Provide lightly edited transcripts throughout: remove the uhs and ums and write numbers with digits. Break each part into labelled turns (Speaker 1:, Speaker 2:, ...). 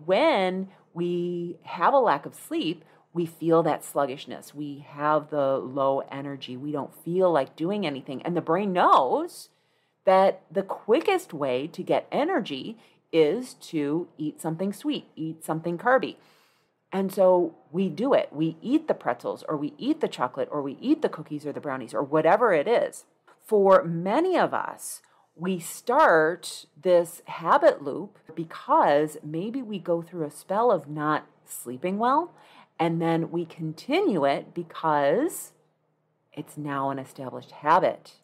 Speaker 1: When we have a lack of sleep, we feel that sluggishness. We have the low energy. We don't feel like doing anything. And the brain knows that the quickest way to get energy is to eat something sweet, eat something carby. And so we do it. We eat the pretzels, or we eat the chocolate, or we eat the cookies or the brownies, or whatever it is. For many of us, we start this habit loop because maybe we go through a spell of not sleeping well, and then we continue it because it's now an established habit,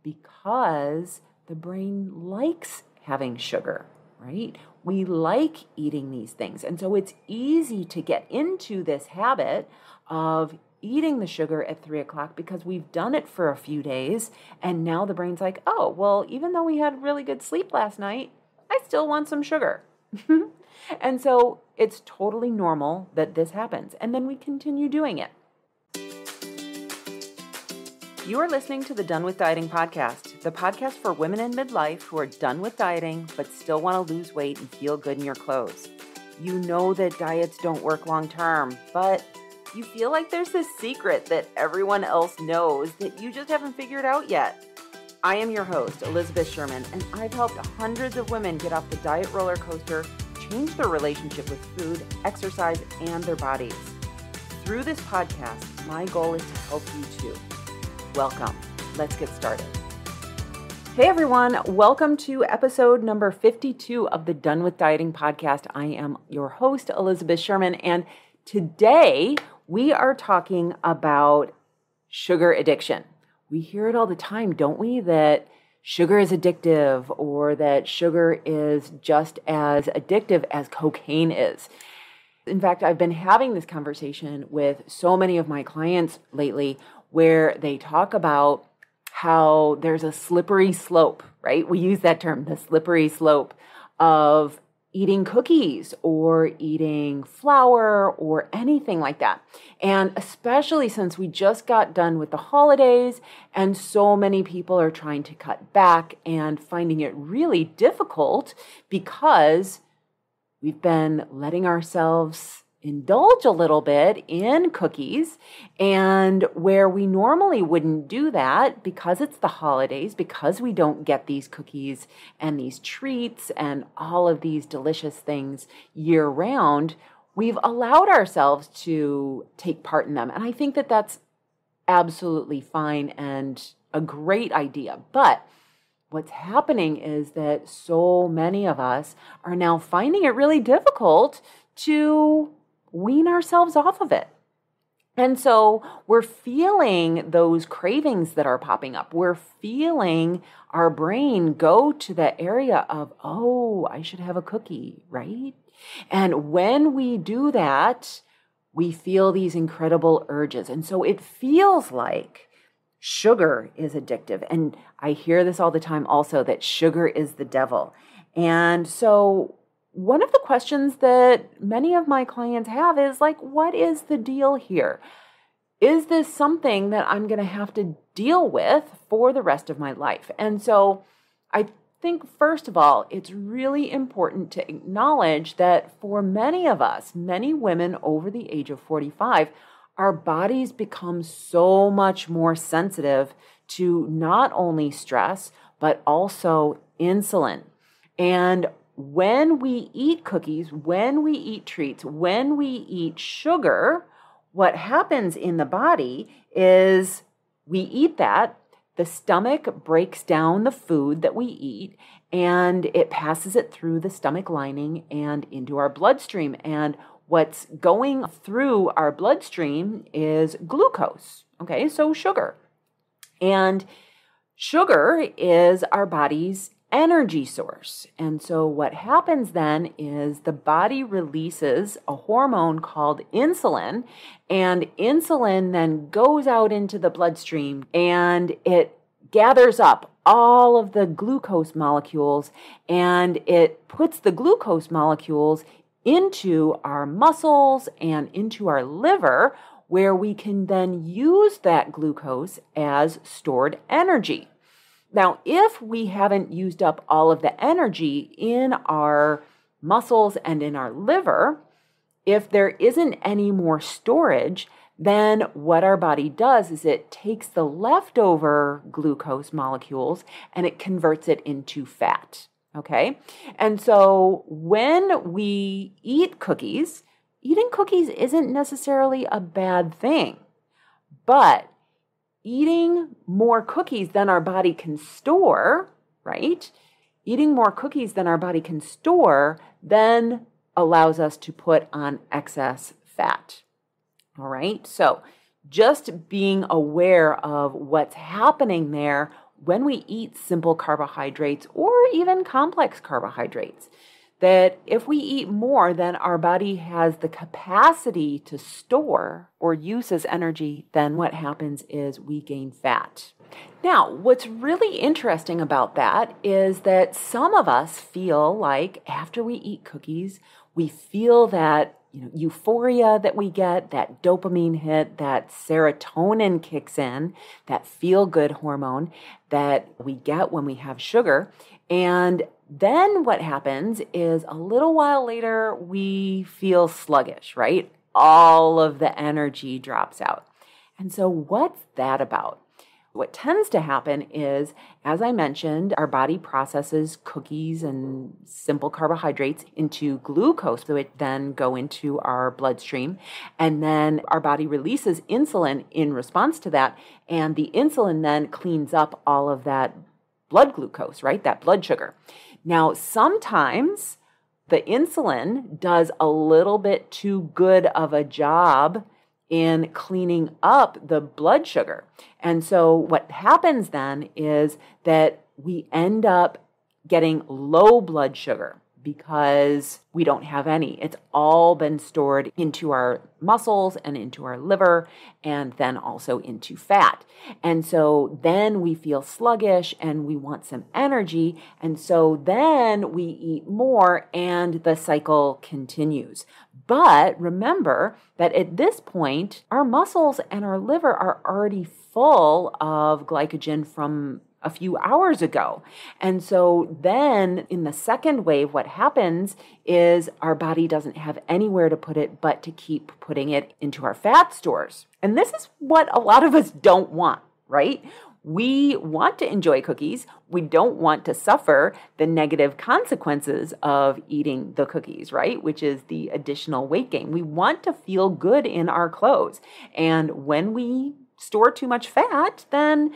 Speaker 1: because the brain likes having sugar, right? We like eating these things. And so it's easy to get into this habit of eating the sugar at 3 o'clock because we've done it for a few days. And now the brain's like, oh, well, even though we had really good sleep last night, I still want some sugar. And so it's totally normal that this happens. And then we continue doing it. You are listening to the Done With Dieting podcast, the podcast for women in midlife who are done with dieting but still want to lose weight and feel good in your clothes. You know that diets don't work long term, but you feel like there's this secret that everyone else knows that you just haven't figured out yet. I am your host, Elizabeth Sherman, and I've helped hundreds of women get off the diet roller coaster, change their relationship with food, exercise, and their bodies. Through this podcast, my goal is to help you too. Welcome. Let's get started. Hey everyone, welcome to episode number 52 of the Done With Dieting podcast. I am your host, Elizabeth Sherman, and today we are talking about sugar addiction. We hear it all the time, don't we? That sugar is addictive, or that sugar is just as addictive as cocaine is. In fact, I've been having this conversation with so many of my clients lately where they talk about how there's a slippery slope, right? We use that term, the slippery slope of eating cookies or eating flour or anything like that. And especially since we just got done with the holidays and so many people are trying to cut back and finding it really difficult because we've been letting ourselves indulge a little bit in cookies, and where we normally wouldn't do that because it's the holidays, because we don't get these cookies and these treats and all of these delicious things year round, we've allowed ourselves to take part in them. And I think that that's absolutely fine and a great idea. But what's happening is that so many of us are now finding it really difficult to wean ourselves off of it. And so we're feeling those cravings that are popping up. We're feeling our brain go to the area of, oh, I should have a cookie, right? And when we do that, we feel these incredible urges. And so it feels like sugar is addictive. And I hear this all the time also, that sugar is the devil. And so one of the questions that many of my clients have is like, what is the deal here? Is this something that I'm going to have to deal with for the rest of my life? And so I think, first of all, it's really important to acknowledge that for many of us, many women over the age of 45, our bodies become so much more sensitive to not only stress, but also insulin. And when we eat cookies, when we eat treats, when we eat sugar, what happens in the body is we eat that, the stomach breaks down the food that we eat, and it passes it through the stomach lining and into our bloodstream. And what's going through our bloodstream is glucose, okay, so sugar. And sugar is our body's energy source. And so what happens then is the body releases a hormone called insulin, and insulin then goes out into the bloodstream and it gathers up all of the glucose molecules, and it puts the glucose molecules into our muscles and into our liver, where we can then use that glucose as stored energy. Now, if we haven't used up all of the energy in our muscles and in our liver, if there isn't any more storage, then what our body does is it takes the leftover glucose molecules and it converts it into fat. Okay? And so when we eat cookies, eating cookies isn't necessarily a bad thing, but eating more cookies than our body can store, right? Eating more cookies than our body can store then allows us to put on excess fat. All right? So just being aware of what's happening there when we eat simple carbohydrates or even complex carbohydrates, that if we eat more, then our body has the capacity to store or use as energy, then what happens is we gain fat. Now, what's really interesting about that is that some of us feel like after we eat cookies, we feel that euphoria that we get, that dopamine hit, that serotonin kicks in, that feel-good hormone that we get when we have sugar. And then what happens is a little while later, we feel sluggish, right? All of the energy drops out. And so what's that about? What tends to happen is, as I mentioned, our body processes cookies and simple carbohydrates into glucose, so it then go into our bloodstream. And then our body releases insulin in response to that. And the insulin then cleans up all of that blood glucose, right? That blood sugar. Now, sometimes the insulin does a little bit too good of a job in cleaning up the blood sugar. And so what happens then is that we end up getting low blood sugar because we don't have any. It's all been stored into our muscles and into our liver and then also into fat. And so then we feel sluggish and we want some energy. And so then we eat more and the cycle continues. But remember that at this point, our muscles and our liver are already full of glycogen from a few hours ago. And so then in the second wave, what happens is our body doesn't have anywhere to put it but to keep putting it into our fat stores. And this is what a lot of us don't want, right? We want to enjoy cookies. We don't want to suffer the negative consequences of eating the cookies, right? Which is the additional weight gain. We want to feel good in our clothes. And when we store too much fat, then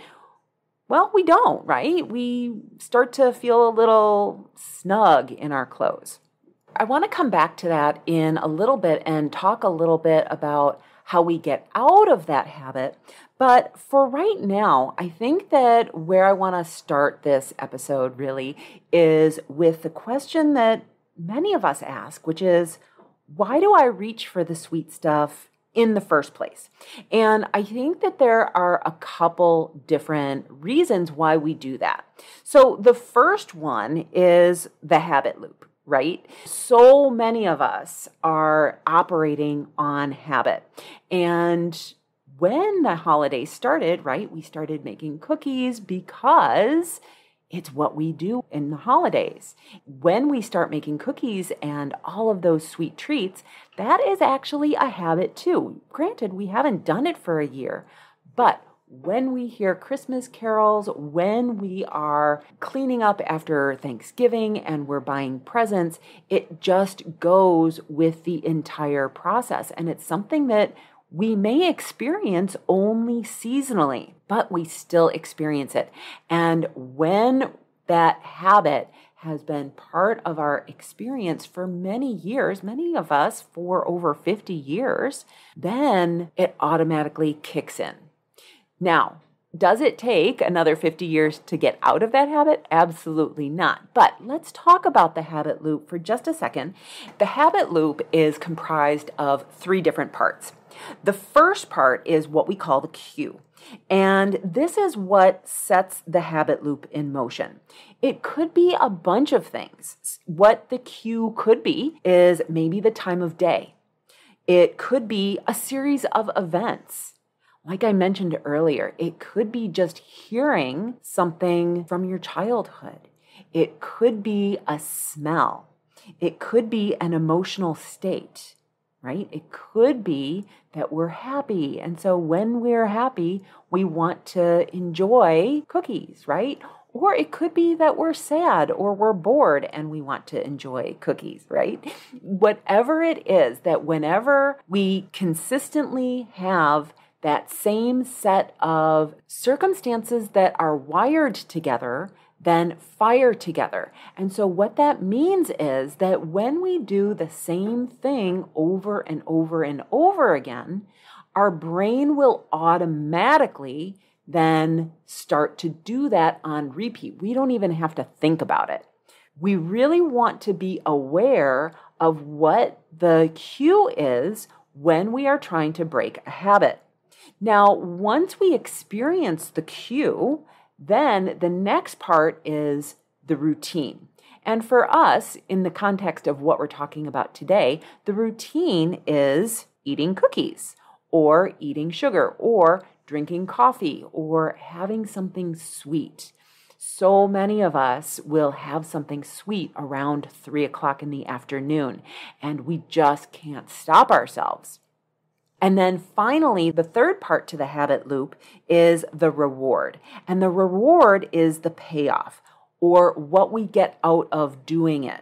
Speaker 1: we don't, right? We start to feel a little snug in our clothes. I want to come back to that in a little bit and talk a little bit about how we get out of that habit. But for right now, I think that where I want to start this episode really is with the question that many of us ask, which is, why do I reach for the sweet stuff in the first place? And I think that there are a couple different reasons why we do that. So the first one is the habit loop, right? So many of us are operating on habit. And when the holidays started, right, we started making cookies because it's what we do in the holidays. When we start making cookies and all of those sweet treats, that is actually a habit too. Granted, we haven't done it for a year, but when we hear Christmas carols, when we are cleaning up after Thanksgiving and we're buying presents, it just goes with the entire process. And it's something that we may experience only seasonally, but we still experience it. And when that habit has been part of our experience for many years, many of us for over 50 years, then it automatically kicks in. Now, does it take another 50 years to get out of that habit? Absolutely not. But let's talk about the habit loop for just a second. The habit loop is comprised of 3 different parts. The first part is what we call the cue. And this is what sets the habit loop in motion. It could be a bunch of things. What the cue could be is maybe the time of day. It could be a series of events. Like I mentioned earlier, it could be just hearing something from your childhood. It could be a smell. It could be an emotional state, right? It could be that we're happy. And so when we're happy, we want to enjoy cookies, right? Or it could be that we're sad or we're bored and we want to enjoy cookies, right? Whatever it is, that whenever we consistently have that same set of circumstances that are wired together, then fire together. And so what that means is that when we do the same thing over and over and over again, our brain will automatically then start to do that on repeat. We don't even have to think about it. We really want to be aware of what the cue is when we are trying to break a habit. Now, once we experience the cue, then the next part is the routine. And for us, in the context of what we're talking about today, the routine is eating cookies or eating sugar or drinking coffee or having something sweet. So many of us will have something sweet around 3 o'clock in the afternoon, and we just can't stop ourselves. And then finally, the third part to the habit loop is the reward. And the reward is the payoff or what we get out of doing it.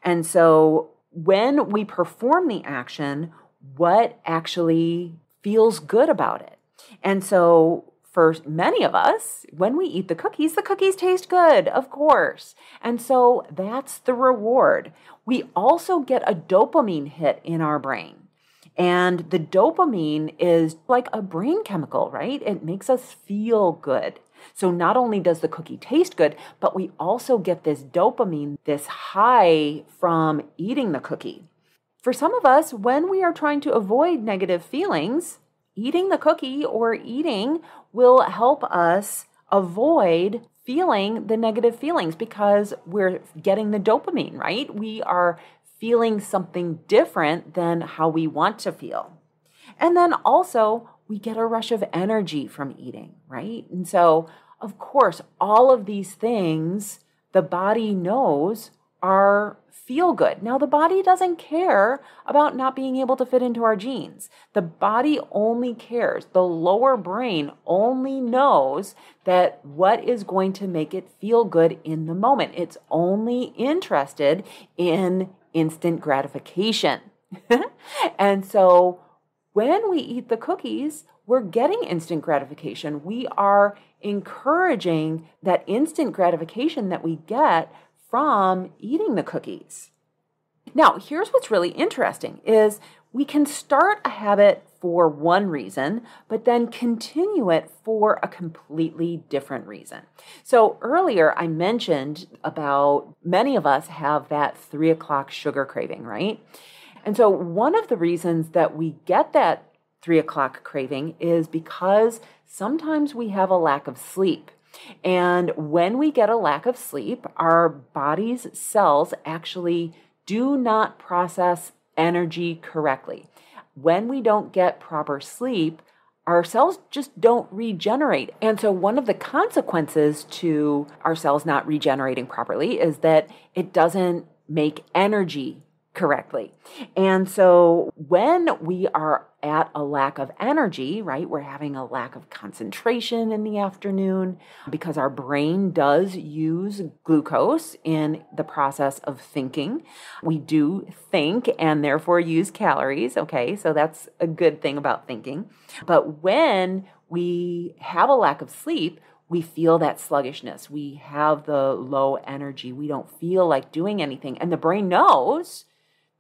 Speaker 1: And so when we perform the action, what actually feels good about it? And so for many of us, when we eat the cookies taste good, of course. And so that's the reward. We also get a dopamine hit in our brain. And the dopamine is like a brain chemical, right? It makes us feel good. So not only does the cookie taste good, but we also get this dopamine, this high from eating the cookie. For some of us, when we are trying to avoid negative feelings, eating the cookie or eating will help us avoid feeling the negative feelings because we're getting the dopamine, right? We are feeling something different than how we want to feel. And then also, we get a rush of energy from eating, right? And so, of course, all of these things the body knows are feel good. Now, the body doesn't care about not being able to fit into our jeans. The body only cares. The lower brain only knows that what is going to make it feel good in the moment. It's only interested in instant gratification. And so when we eat the cookies, we're getting instant gratification. We are encouraging that instant gratification that we get from eating the cookies. Now, here's what's really interesting is we can start a habit for one reason, but then continue it for a completely different reason. So earlier I mentioned about many of us have that 3 o'clock sugar craving, right? And so one of the reasons that we get that 3 o'clock craving is because sometimes we have a lack of sleep. And when we get a lack of sleep, our body's cells actually do not process energy correctly. When we don't get proper sleep, our cells just don't regenerate. And so one of the consequences to our cells not regenerating properly is that it doesn't make energy correctly. And so when we are at a lack of energy, right, we're having a lack of concentration in the afternoon because our brain does use glucose in the process of thinking. We do think and therefore use calories, okay? So that's a good thing about thinking. But when we have a lack of sleep, we feel that sluggishness. We have the low energy. We don't feel like doing anything. And the brain knows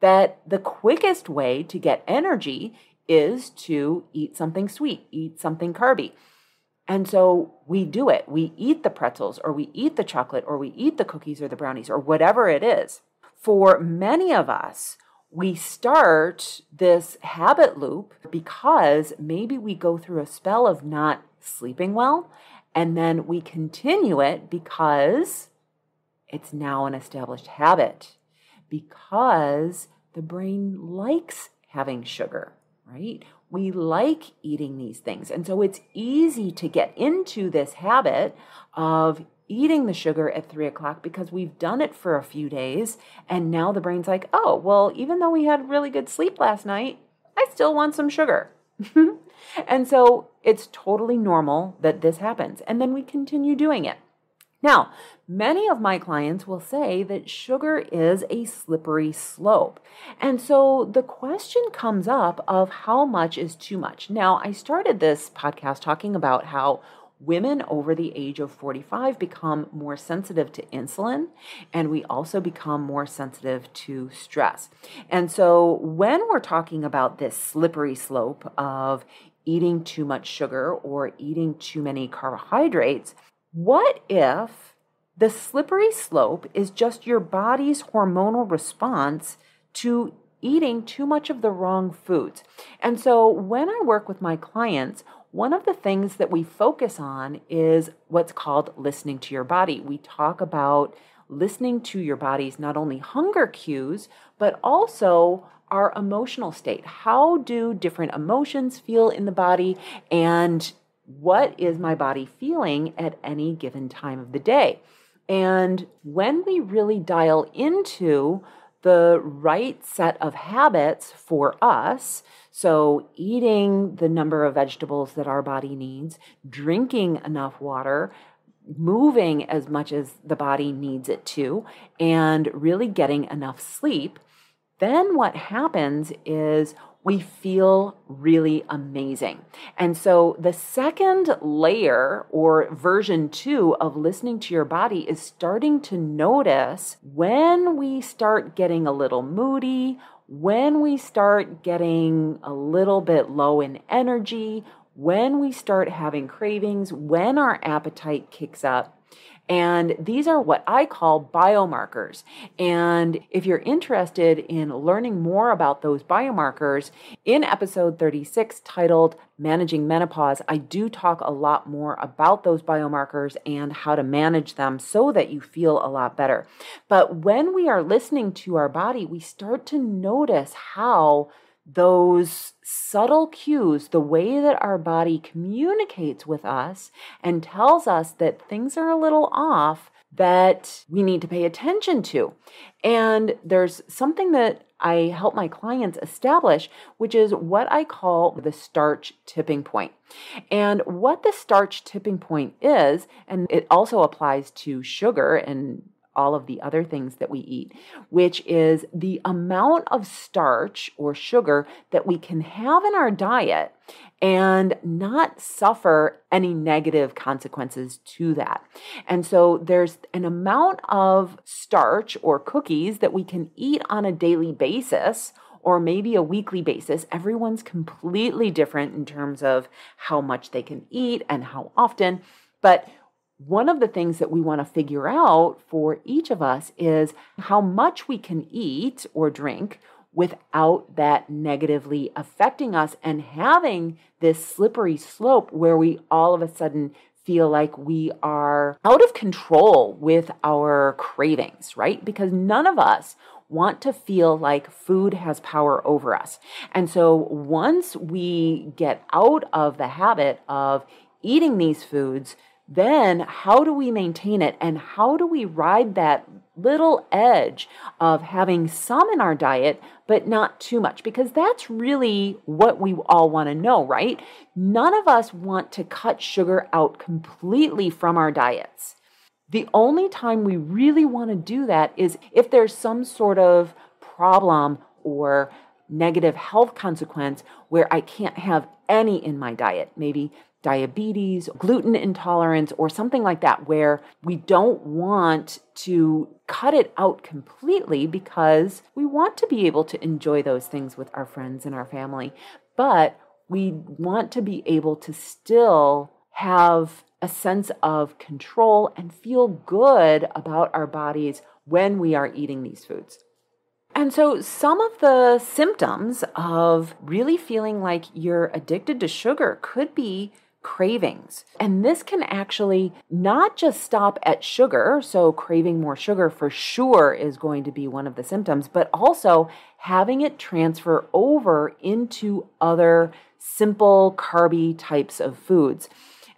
Speaker 1: that the quickest way to get energy is to eat something sweet, eat something carby. And so we do it. We eat the pretzels or we eat the chocolate or we eat the cookies or the brownies or whatever it is. For many of us, we start this habit loop because maybe we go through a spell of not sleeping well, and then we continue it because it's now an established habit, because the brain likes having sugar, right? We like eating these things. And so it's easy to get into this habit of eating the sugar at 3 o'clock because we've done it for a few days. And now the brain's like, oh, well, even though we had really good sleep last night, I still want some sugar. And so it's totally normal that this happens. And then we continue doing it. Now, many of my clients will say that sugar is a slippery slope. And so the question comes up of how much is too much. Now, I started this podcast talking about how women over the age of 45 become more sensitive to insulin, and we also become more sensitive to stress. And so when we're talking about this slippery slope of eating too much sugar or eating too many carbohydrates, what if the slippery slope is just your body's hormonal response to eating too much of the wrong foods? And so when I work with my clients, one of the things that we focus on is what's called listening to your body. We talk about listening to your body's not only hunger cues, but also our emotional state. How do different emotions feel in the body, and what is my body feeling at any given time of the day? And when we really dial into the right set of habits for us, so eating the number of vegetables that our body needs, drinking enough water, moving as much as the body needs it to, and really getting enough sleep, then what happens is we feel really amazing. And so the second layer or version 2 of listening to your body is starting to notice when we start getting a little moody, when we start getting a little bit low in energy, when we start having cravings, when our appetite kicks up. And these are what I call biomarkers. And if you're interested in learning more about those biomarkers, in episode 36 titled Managing Menopause, I do talk a lot more about those biomarkers and how to manage them so that you feel a lot better. But when we are listening to our body, we start to notice how those subtle cues, the way that our body communicates with us and tells us that things are a little off, that we need to pay attention to. And there's something that I help my clients establish, which is what I call the starch tipping point. And what the starch tipping point is, and it also applies to sugar and all of the other things that we eat, which is the amount of starch or sugar that we can have in our diet and not suffer any negative consequences to that. And so there's an amount of starch or cookies that we can eat on a daily basis or maybe a weekly basis. Everyone's completely different in terms of how much they can eat and how often, but one of the things that we want to figure out for each of us is how much we can eat or drink without that negatively affecting us and having this slippery slope where we all of a sudden feel like we are out of control with our cravings, right? Because none of us want to feel like food has power over us. And so once we get out of the habit of eating these foods, then how do we maintain it, and how do we ride that little edge of having some in our diet, but not too much? Because that's really what we all want to know, right? None of us want to cut sugar out completely from our diets. The only time we really want to do that is if there's some sort of problem or negative health consequence where I can't have any in my diet, maybe diabetes, gluten intolerance, or something like that, where we don't want to cut it out completely because we want to be able to enjoy those things with our friends and our family. But we want to be able to still have a sense of control and feel good about our bodies when we are eating these foods. And so some of the symptoms of really feeling like you're addicted to sugar could be cravings. And this can actually not just stop at sugar, so craving more sugar for sure is going to be one of the symptoms, but also having it transfer over into other simple carby types of foods.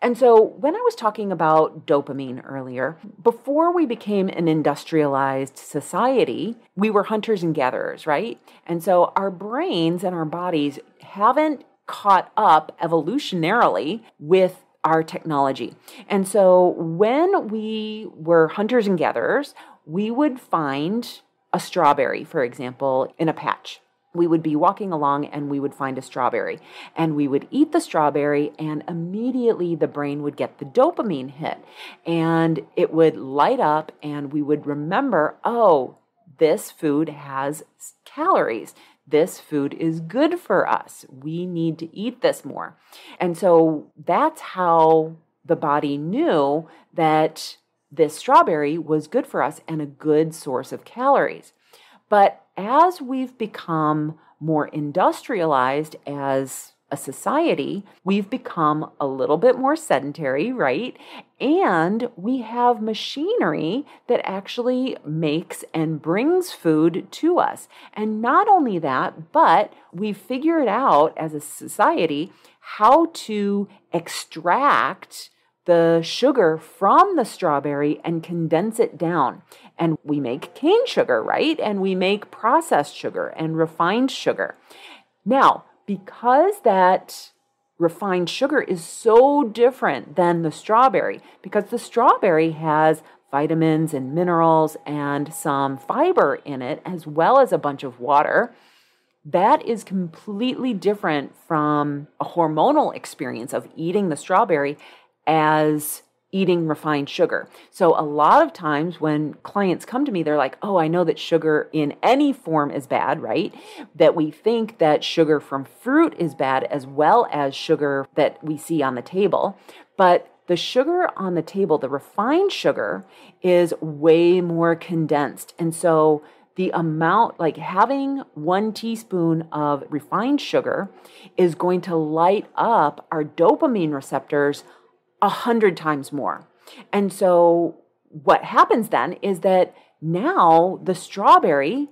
Speaker 1: And so when I was talking about dopamine earlier, before we became an industrialized society, we were hunters and gatherers, right? And so our brains and our bodies haven't caught up evolutionarily with our technology. And so when we were hunters and gatherers, we would find a strawberry, for example, in a patch. We would be walking along and we would find a strawberry and we would eat the strawberry and immediately the brain would get the dopamine hit and it would light up and we would remember, oh, this food has calories. This food is good for us. We need to eat this more. And so that's how the body knew that this strawberry was good for us and a good source of calories. But as we've become more industrialized as a society, we've become a little bit more sedentary, right? And we have machinery that actually makes and brings food to us. And not only that, but we've figured out as a society how to extract the sugar from the strawberry and condense it down. And we make cane sugar, right? And we make processed sugar and refined sugar. Now, because that refined sugar is so different than the strawberry, because the strawberry has vitamins and minerals and some fiber in it, as well as a bunch of water, that is completely different from a hormonal experience of eating the strawberry as eating refined sugar. So a lot of times when clients come to me, they're like, oh, I know that sugar in any form is bad, right? That we think that sugar from fruit is bad as well as sugar that we see on the table. But the sugar on the table, the refined sugar, is way more condensed. And so the amount, like having 1 teaspoon of refined sugar is going to light up our dopamine receptors 100 times more. And so what happens then is that now the strawberry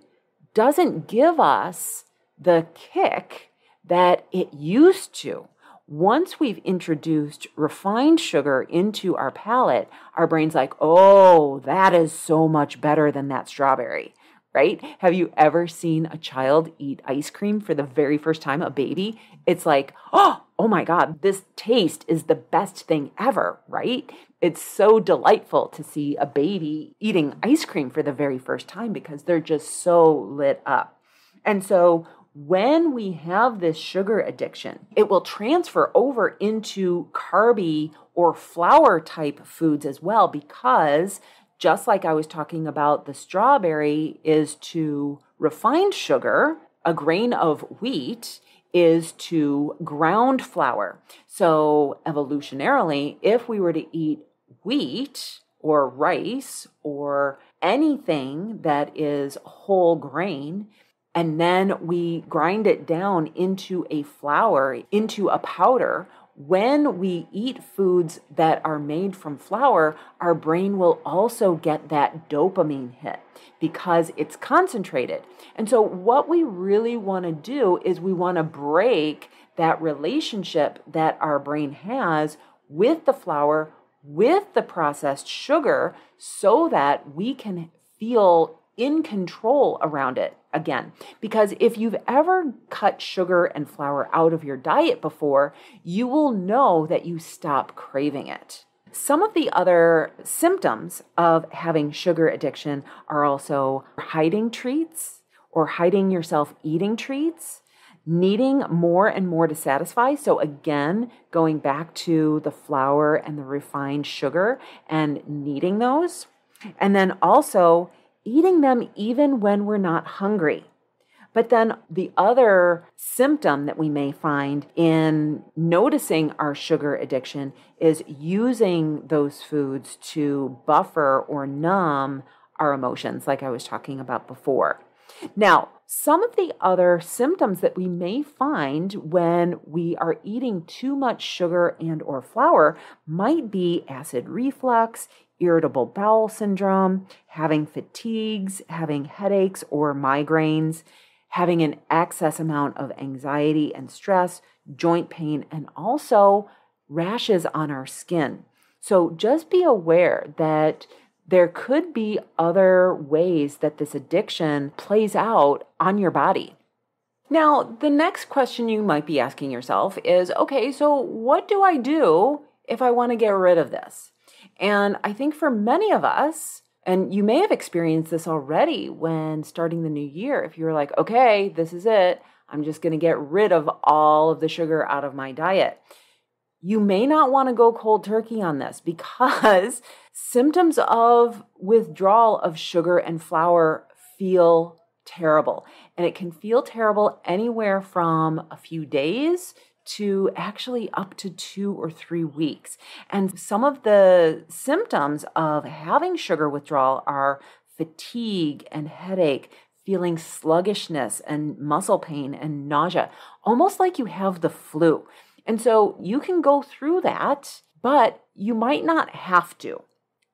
Speaker 1: doesn't give us the kick that it used to. Once we've introduced refined sugar into our palate, our brain's like, oh, that is so much better than that strawberry, right? Have you ever seen a child eat ice cream for the very first time, a baby? It's like, oh my God, this taste is the best thing ever, right? It's so delightful to see a baby eating ice cream for the very first time because they're just so lit up. And so when we have this sugar addiction, it will transfer over into carby or flour type foods as well, because just like I was talking about, the strawberry is to refined sugar, a grain of wheat is to ground flour. So evolutionarily, if we were to eat wheat or rice or anything that is whole grain, and then we grind it down into a flour, into a powder, when we eat foods that are made from flour, our brain will also get that dopamine hit because it's concentrated. And so what we really want to do is we want to break that relationship that our brain has with the flour, with the processed sugar, so that we can feel in control around it again. Because if you've ever cut sugar and flour out of your diet before, you will know that you stop craving it. Some of the other symptoms of having sugar addiction are also hiding treats or hiding yourself eating treats, needing more and more to satisfy. So again, going back to the flour and the refined sugar and needing those. And then also eating them even when we're not hungry. But then the other symptom that we may find in noticing our sugar addiction is using those foods to buffer or numb our emotions, like I was talking about before. Now, some of the other symptoms that we may find when we are eating too much sugar and or flour might be acid reflux, irritable bowel syndrome, having fatigues, having headaches or migraines, having an excess amount of anxiety and stress, joint pain, and also rashes on our skin. So just be aware that there could be other ways that this addiction plays out on your body. Now, the next question you might be asking yourself is, okay, so what do I do if I want to get rid of this? And I think for many of us, and you may have experienced this already when starting the new year, if you're like, okay, this is it, I'm just going to get rid of all of the sugar out of my diet. You may not want to go cold turkey on this because symptoms of withdrawal of sugar and flour feel terrible. And it can feel terrible anywhere from a few days to actually up to 2 or 3 weeks. And some of the symptoms of having sugar withdrawal are fatigue and headache, feeling sluggishness and muscle pain and nausea, almost like you have the flu. And so you can go through that, but you might not have to.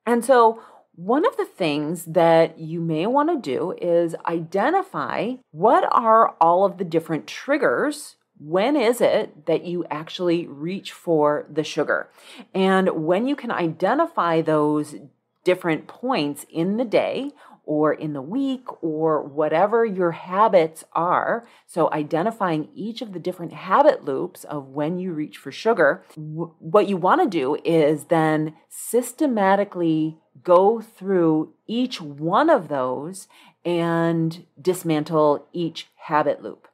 Speaker 1: And so one of the things that you may want to do is identify what are all of the different triggers. When is it that you actually reach for the sugar? And when you can identify those different points in the day or in the week or whatever your habits are, so identifying each of the different habit loops of when you reach for sugar, what you want to do is then systematically go through each one of those and dismantle each habit loop.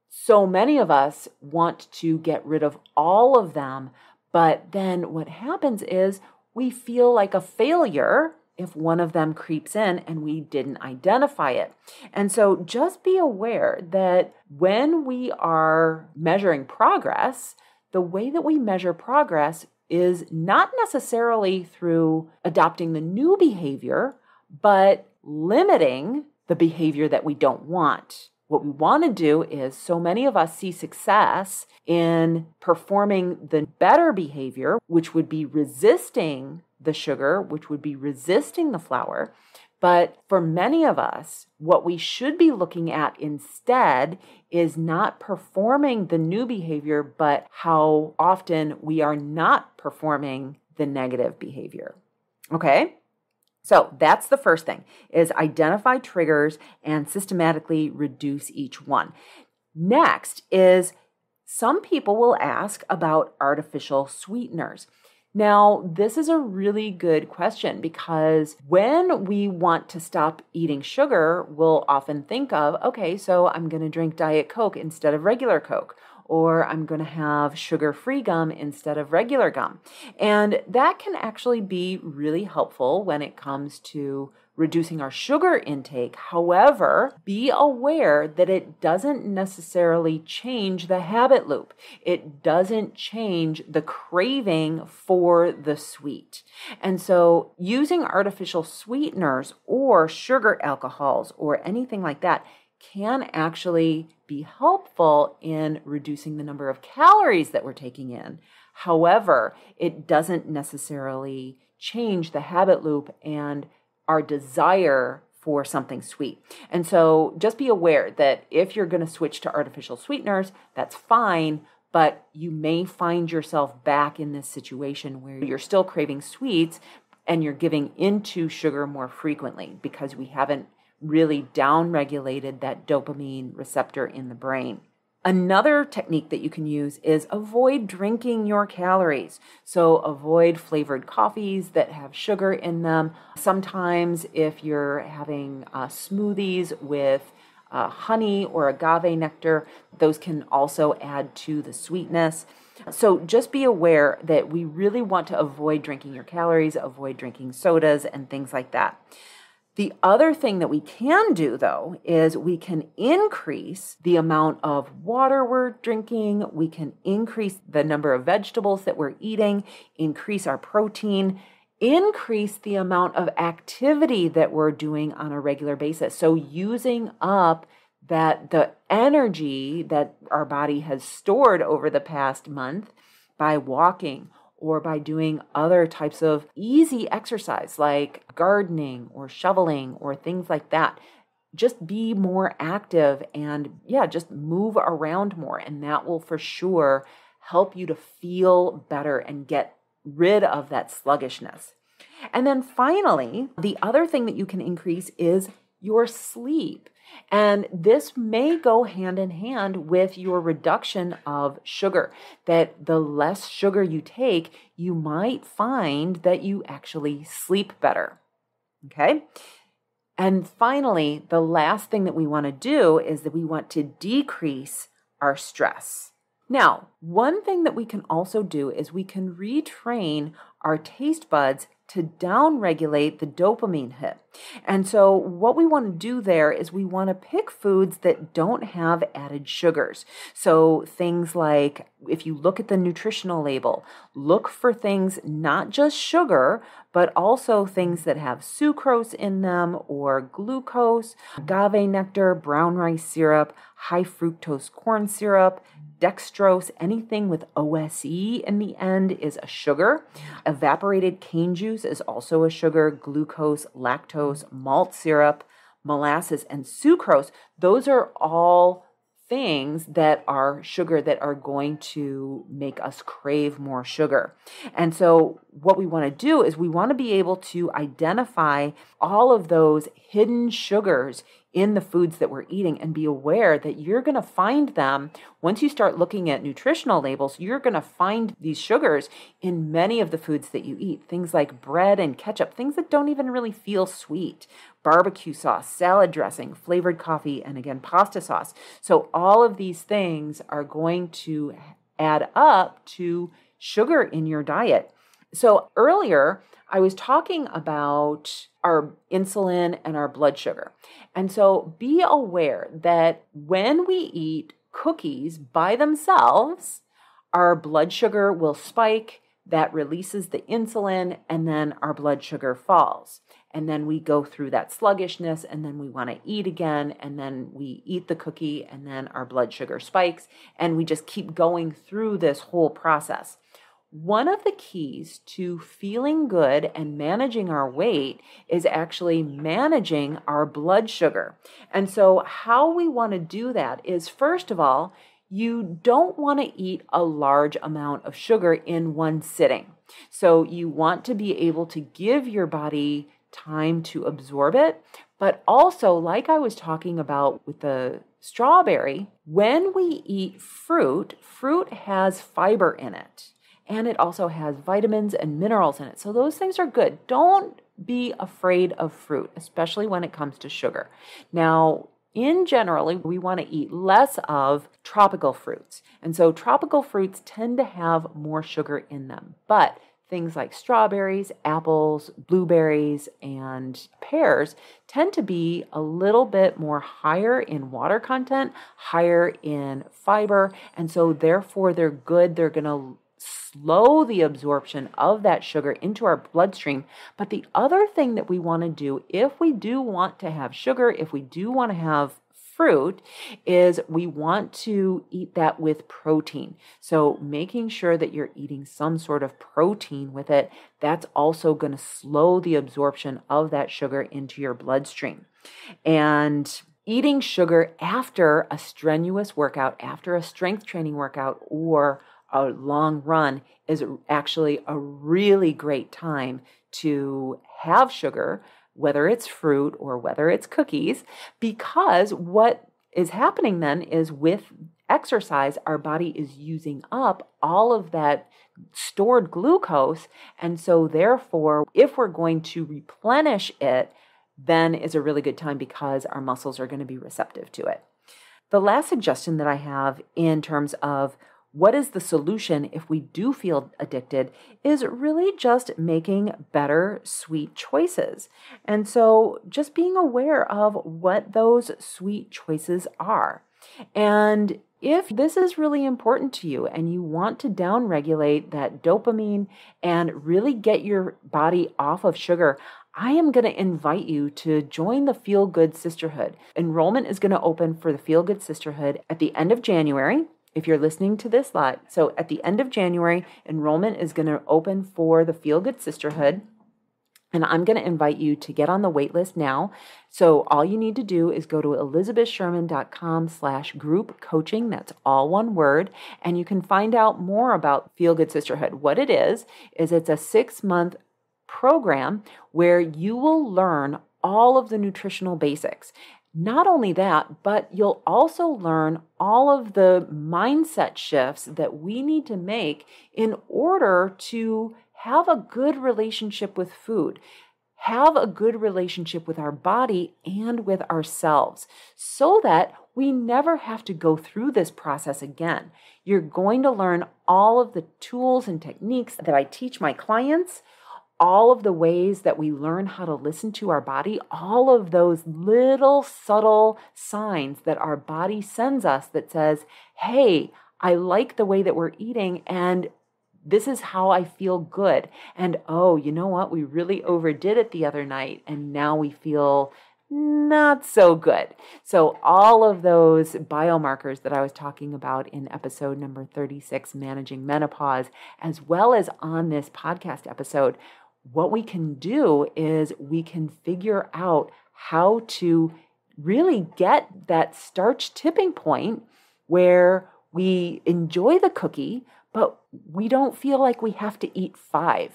Speaker 1: So many of us want to get rid of all of them, but then what happens is we feel like a failure if one of them creeps in and we didn't identify it. And so just be aware that when we are measuring progress, the way that we measure progress is not necessarily through adopting the new behavior, but limiting the behavior that we don't want. What we want to do is, so many of us see success in performing the better behavior, which would be resisting the sugar, which would be resisting the flour. But for many of us, what we should be looking at instead is not performing the new behavior, but how often we are not performing the negative behavior. Okay? So that's the first thing, is identify triggers and systematically reduce each one. Next is some people will ask about artificial sweeteners. Now, this is a really good question because when we want to stop eating sugar, we'll often think of, okay, so I'm going to drink Diet Coke instead of regular Coke, or I'm going to have sugar-free gum instead of regular gum. And that can actually be really helpful when it comes to reducing our sugar intake. However, be aware that it doesn't necessarily change the habit loop. It doesn't change the craving for the sweet. And so using artificial sweeteners or sugar alcohols or anything like that can actually be helpful in reducing the number of calories that we're taking in. However, it doesn't necessarily change the habit loop and our desire for something sweet. And so just be aware that if you're going to switch to artificial sweeteners, that's fine, but you may find yourself back in this situation where you're still craving sweets and you're giving into sugar more frequently because we haven't really downregulated that dopamine receptor in the brain. Another technique that you can use is avoid drinking your calories. So avoid flavored coffees that have sugar in them. Sometimes if you're having smoothies with honey or agave nectar, those can also add to the sweetness. So just be aware that we really want to avoid drinking your calories, avoid drinking sodas and things like that. The other thing that we can do, though, is we can increase the amount of water we're drinking. We can increase the number of vegetables that we're eating, increase our protein, increase the amount of activity that we're doing on a regular basis. So using up the energy that our body has stored over the past month by walking, or by doing other types of easy exercise like gardening or shoveling or things like that. Just be more active and just move around more. And that will for sure help you to feel better and get rid of that sluggishness. And then finally, the other thing that you can increase is your sleep. And this may go hand in hand with your reduction of sugar, that the less sugar you take, you might find that you actually sleep better. Okay? And finally, the last thing that we want to do is that we want to decrease our stress. Now, one thing that we can also do is we can retrain our taste buds to downregulate the dopamine hit. And so what we want to do there is we want to pick foods that don't have added sugars. So things like, if you look at the nutritional label, look for things not just sugar, but also things that have sucrose in them or glucose, agave nectar, brown rice syrup, high fructose corn syrup, dextrose, anything with OSE in the end is a sugar. Evaporated cane juice is also a sugar. Glucose, lactose, malt syrup, molasses, and sucrose, those are all things that are sugar that are going to make us crave more sugar. And so what we want to do is we want to be able to identify all of those hidden sugars in the foods that we're eating and be aware that you're going to find them. Once you start looking at nutritional labels, you're going to find these sugars in many of the foods that you eat. Things like bread and ketchup, things that don't even really feel sweet. Barbecue sauce, salad dressing, flavored coffee, and again, pasta sauce. So all of these things are going to add up to sugar in your diet. So earlier, I was talking about our insulin and our blood sugar. And so be aware that when we eat cookies by themselves, our blood sugar will spike, that releases the insulin, and then our blood sugar falls. And then we go through that sluggishness, and then we want to eat again, and then we eat the cookie, and then our blood sugar spikes, and we just keep going through this whole process. One of the keys to feeling good and managing our weight is actually managing our blood sugar. And so how we want to do that is, first of all, you don't want to eat a large amount of sugar in one sitting. So you want to be able to give your body time to absorb it. But also, like I was talking about with the strawberry, when we eat fruit, fruit has fiber in it. And it also has vitamins and minerals in it. So those things are good. Don't be afraid of fruit, especially when it comes to sugar. Now, in general, we want to eat less of tropical fruits. And so tropical fruits tend to have more sugar in them. But things like strawberries, apples, blueberries, and pears tend to be a little bit more higher in water content, higher in fiber. And so therefore they're good. They're going to slow the absorption of that sugar into our bloodstream. But the other thing that we want to do, if we do want to have sugar, if we do want to have fruit, is we want to eat that with protein. So making sure that you're eating some sort of protein with it, that's also going to slow the absorption of that sugar into your bloodstream. And eating sugar after a strenuous workout, after a strength training workout, or a long run is actually a really great time to have sugar, whether it's fruit or whether it's cookies, because what is happening then is with exercise, our body is using up all of that stored glucose. And so therefore, if we're going to replenish it, then is a really good time because our muscles are going to be receptive to it. The last suggestion that I have in terms of what is the solution if we do feel addicted is really just making better sweet choices. And so just being aware of what those sweet choices are. And if this is really important to you and you want to downregulate that dopamine and really get your body off of sugar, I am going to invite you to join the Feel Good Sisterhood. Enrollment is going to open for the Feel Good Sisterhood at the end of January. If you're listening to this live, so at the end of January, enrollment is going to open for the Feel Good Sisterhood. And I'm going to invite you to get on the wait list now. So all you need to do is go to elizabethsherman.com/group coaching. That's all one word. And you can find out more about Feel Good Sisterhood. What it is it's a 6-month program where you will learn all of the nutritional basics. Not only that, but you'll also learn all of the mindset shifts that we need to make in order to have a good relationship with food, have a good relationship with our body and with ourselves, so that we never have to go through this process again. You're going to learn all of the tools and techniques that I teach my clients, all of the ways that we learn how to listen to our body, all of those little subtle signs that our body sends us that says, hey, I like the way that we're eating, and this is how I feel good. And oh, you know what? We really overdid it the other night, and now we feel not so good. So all of those biomarkers that I was talking about in episode number 36, Managing Menopause, as well as on this podcast episode, what we can do is we can figure out how to really get that starch tipping point where we enjoy the cookie, but we don't feel like we have to eat 5.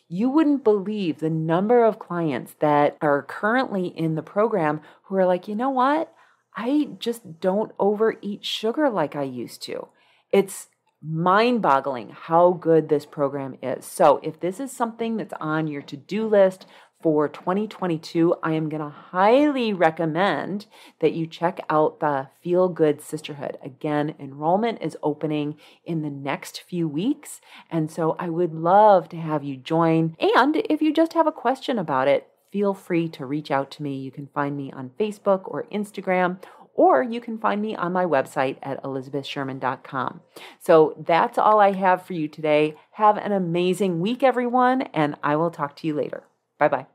Speaker 1: You wouldn't believe the number of clients that are currently in the program who are like, you know what? I just don't overeat sugar like I used to. It's mind-boggling how good this program is. So if this is something that's on your to-do list for 2022, I am going to highly recommend that you check out the Feel Good Sisterhood. Again, enrollment is opening in the next few weeks, and so I would love to have you join. And if you just have a question about it, feel free to reach out to me. You can find me on Facebook or Instagram, or you can find me on my website at elizabethsherman.com. So that's all I have for you today. Have an amazing week, everyone, and I will talk to you later. Bye-bye.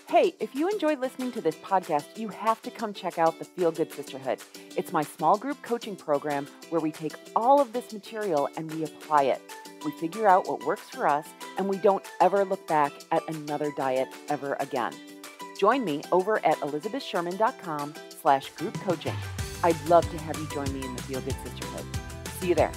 Speaker 1: Hey, if you enjoyed listening to this podcast, you have to come check out the Feel Good Sisterhood. It's my small group coaching program where we take all of this material and we apply it. We figure out what works for us, and we don't ever look back at another diet ever again. Join me over at elizabethsherman.com/group coaching. I'd love to have you join me in the Feel Good Sisterhood. See you there.